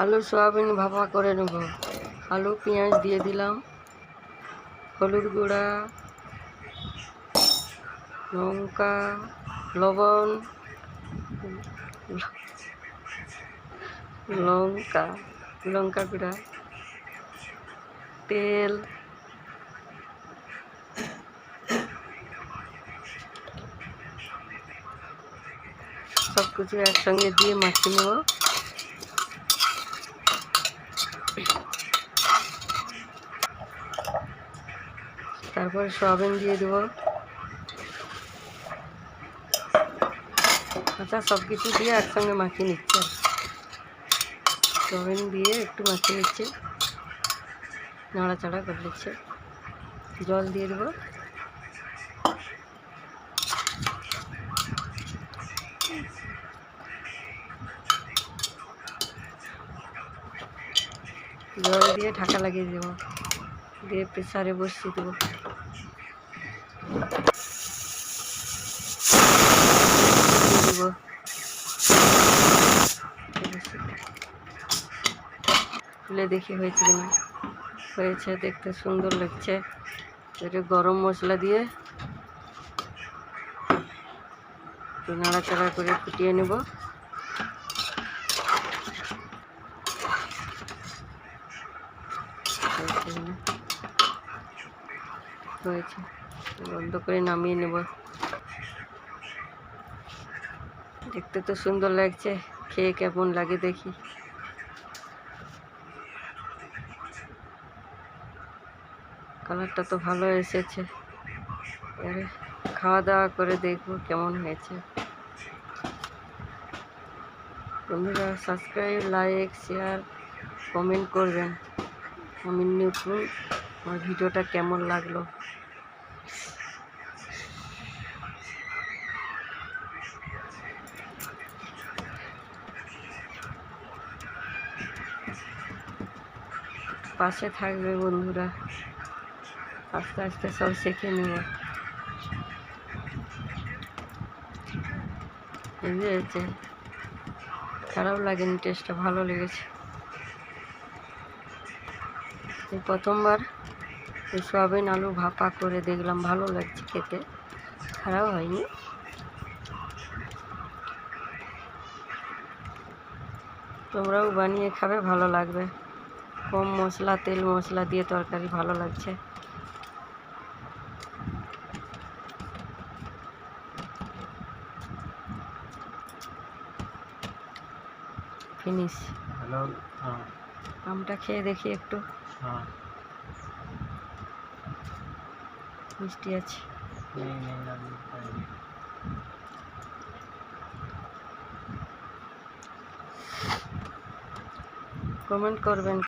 আলু সয়াবিন ভাপা করে নেব। আলু পেঁয়াজ দিয়ে দিলাম, হলুদ গুঁড়া, লঙ্কা, লবণ, লঙ্কা গুঁড়া, তেল, সব কিছু একসঙ্গে দিয়ে মাখিয়ে নেব। তারপরে সয়াবিন দিয়ে দেব। আচ্ছা, সব কিছু দিয়ে একসঙ্গে মাখিয়ে নিচ্ছে। সয়াবিন দিয়ে একটু মাখিয়ে নিচ্ছে, নাড়াচাড়া করে নিচ্ছে। জল দিয়ে দেব। জল দিয়ে ঢাকা লাগিয়ে দেব, দিয়ে প্রেসারে বসিয়ে দেব। খুলে দেখি হয়েছে কিনা। হয়েছে, দেখতে সুন্দর লাগছে। একটু গরম মশলা দিয়ে একটু নাড়াচাড়া করে ফুটিয়ে নেব। হয়েছে, বন্ধ করে নামিয়ে নেব। দেখতে তো সুন্দর লাগছে, খেয়ে কেমন লাগে দেখি। কালারটা তো ভালো এসেছে। এবারে খাওয়া দাওয়া করে দেখব কেমন হয়েছে। বন্ধুরা, সাবস্ক্রাইব, লাইক, শেয়ার, কমেন্ট করবেন। আমি নতুন, আমার ভিডিওটা কেমন লাগলো। পাশে থাকবে বন্ধুরা, আস্তে আস্তে সব শিখে নেব। হয়েছে, খারাপ লাগেনি, টেস্টটা ভালো লেগেছে। এই প্রথমবার এই সয়াবিন আলু ভাপা করে দেখলাম, ভালো লাগছে খেতে, খারাপ হয়নি। তোমরাও বানিয়ে খাবে, ভালো লাগবে। কম মশলা, তেল মশলা দিয়ে তরকারি ভালো লাগছে। ফিনিশ। হ্যালো। আমটা খেয়ে দেখি একটু। মিষ্টি আছে। কমেন্ট করবেন।